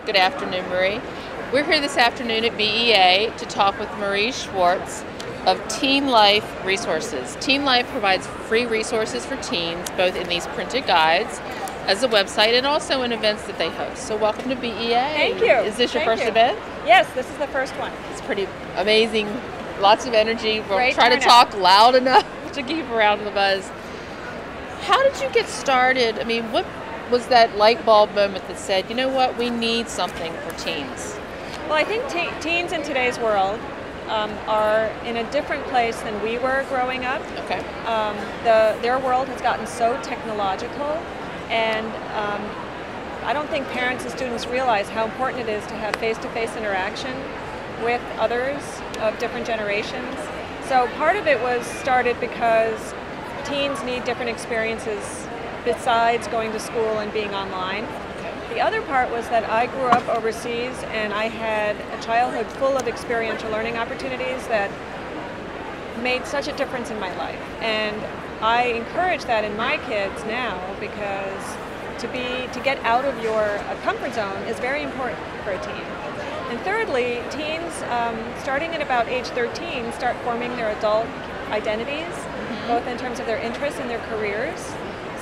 Good afternoon, Marie. We're here this afternoon at BEA to talk with Marie Schwartz of TeenLife Resources. TeenLife provides free resources for teens, both in these printed guides as a website and also in events that they host. So welcome to BEA. Thank you. Is this your first event? Yes, this is the first one. It's pretty amazing. Lots of energy. We'll Great try turnout. to talk loud enough to keep around the buzz. How did you get started? I mean, what was that light bulb moment that said, you know what, we need something for teens? Well, I think teens in today's world are in a different place than we were growing up. Okay. Their world has gotten so technological, and I don't think parents and students realize how important it is to have face-to-face interaction with others of different generations. So part of it was started because teens need different experiences besides going to school and being online. The other part was that I grew up overseas and I had a childhood full of experiential learning opportunities that made such a difference in my life. And I encourage that in my kids now because to get out of your comfort zone is very important for a teen. And thirdly, teens, starting at about age 13, start forming their adult identities, both in terms of their interests and their careers.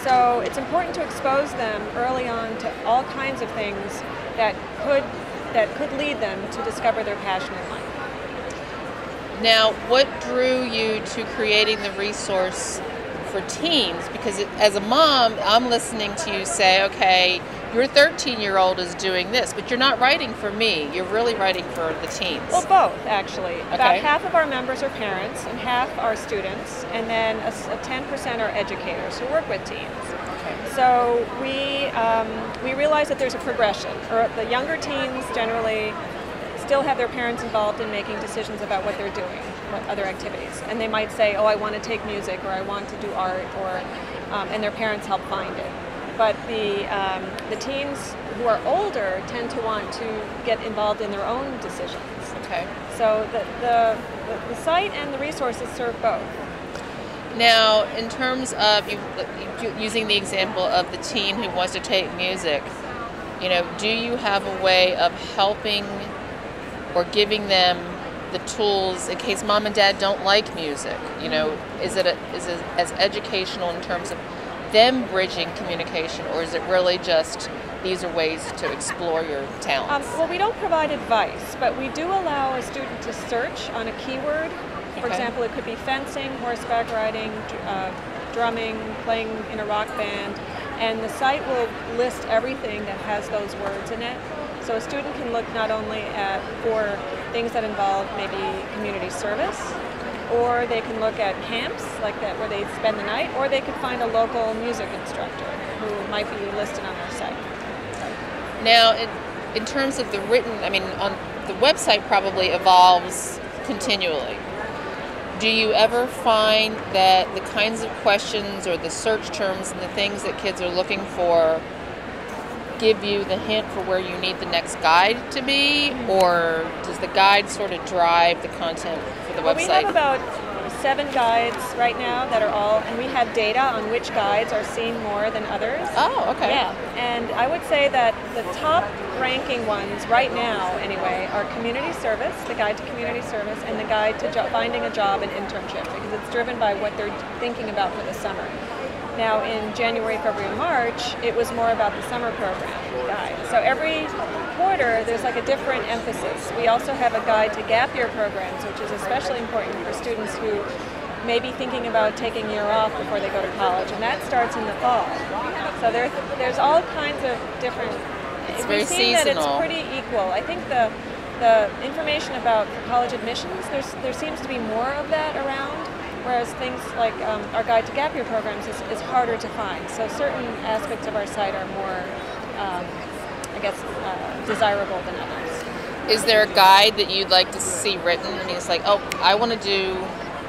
So it's important to expose them early on to all kinds of things that could lead them to discover their passion in life. Now, what drew you to creating the resource for teens? Because as a mom, I'm listening to you say, okay, your 13-year-old is doing this, but you're not writing for me. You're really writing for the teens. Well, both, actually. Okay. About half of our members are parents and half are students, and then a 10% are educators who work with teens. Okay. So we realize that there's a progression. Or the younger teens generally still have their parents involved in making decisions about what they're doing, what other activities. And they might say, oh, I want to take music, or I want to do art, or and their parents help find it. But the teens who are older tend to want to get involved in their own decisions. Okay. So the site and the resources serve both. Now, in terms of you using the example of the teen who wants to take music, you know, do you have a way of helping or giving them the tools in case mom and dad don't like music? You know, is it as educational in terms of them bridging communication, or is it really just these are ways to explore your talents? Well, we don't provide advice, but we do allow a student to search on a keyword. For example, it could be fencing, horseback riding, drumming, playing in a rock band, and the site will list everything that has those words in it. So a student can look not only for things that involve maybe community service, or they can look at camps like that where they spend the night, or they could find a local music instructor who might be listed on our site. Now, in terms of the written, I mean, on the website probably evolves continually. Do you ever find that the kinds of questions or the search terms and the things that kids are looking for give you the hint for where you need the next guide to be, or does the guide sort of drive the content for the website? Well, we have about 7 guides right now that are all, and we have data on which guides are seen more than others. Oh, okay. Yeah, and I would say that the top ranking ones right now, anyway, are community service, the guide to community service, and the guide to finding a job and internship, because it's driven by what they're thinking about for the summer. Now in January, February, March, it was more about the summer program guide. So every quarter, there's like a different emphasis. We also have a guide to gap year programs, which is especially important for students who may be thinking about taking a year off before they go to college, and that starts in the fall. So there's all kinds of different. It's very seasonal. That it's pretty equal. I think the information about college admissions, there seems to be more of that around. Whereas things like our Guide to Gap Year programs is harder to find. So certain aspects of our site are more, desirable than others. Is there a guide that you'd like to see written? I mean, it's like, oh, I want to do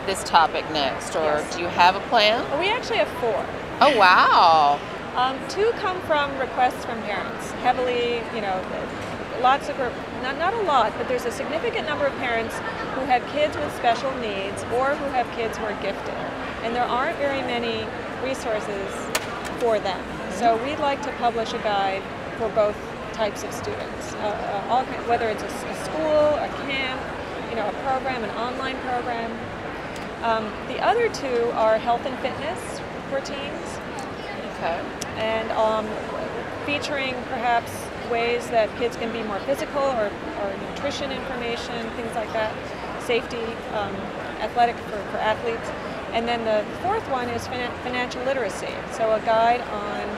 this topic next, or Yes. do you have a plan? Well, we actually have 4. Oh, wow. 2 come from requests from parents. Heavily, lots of, not a lot, but there's a significant number of parents who have kids with special needs or who have kids who are gifted. And there aren't very many resources for them. So we'd like to publish a guide for both types of students, whether it's a school, a camp, a program, an online program. The other two are health and fitness for teens. Okay. And featuring perhaps ways that kids can be more physical or nutrition information, things like that, safety, athletic for athletes. And then the fourth one is financial literacy. So a guide on,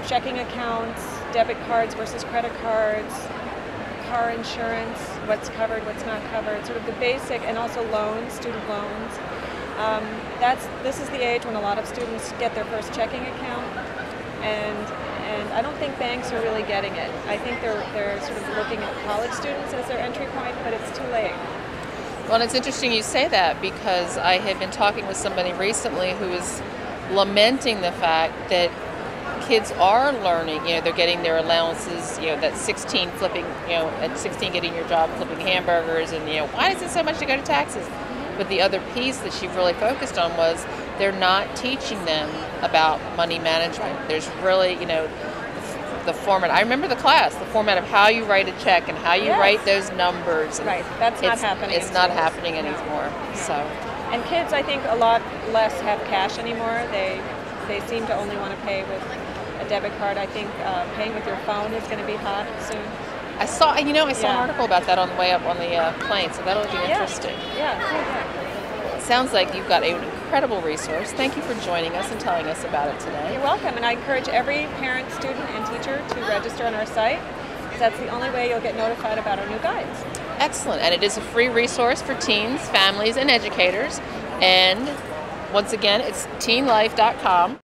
checking accounts, debit cards versus credit cards, car insurance, what's covered, what's not covered, sort of the basic, and also loans, student loans. This is the age when a lot of students get their first checking account, and I don't think banks are really getting it. I think they're sort of looking at college students as their entry point, but it's too late. Well, it's interesting you say that, because I had been talking with somebody recently who is lamenting the fact that kids are learning, they're getting their allowances, that 16 flipping, at 16 getting your job flipping hamburgers, and why is it so much to go to taxes? But the other piece that she really focused on was they're not teaching them about money management. There's really, the format. I remember the format of how you write a check and how you write those numbers. Right, that's not happening. It's not happening anymore. So. And kids, I think, a lot less have cash anymore. They seem to only want to pay with a debit card. I think paying with your phone is going to be hot soon. I saw an article about that on the way up on the plane, so that'll be interesting. Yeah. It sounds like you've got an incredible resource. Thank you for joining us and telling us about it today. You're welcome, and I encourage every parent, student, and teacher to register on our site, because that's the only way you'll get notified about our new guides. Excellent, and it is a free resource for teens, families, and educators. And once again, it's TeenLife.com.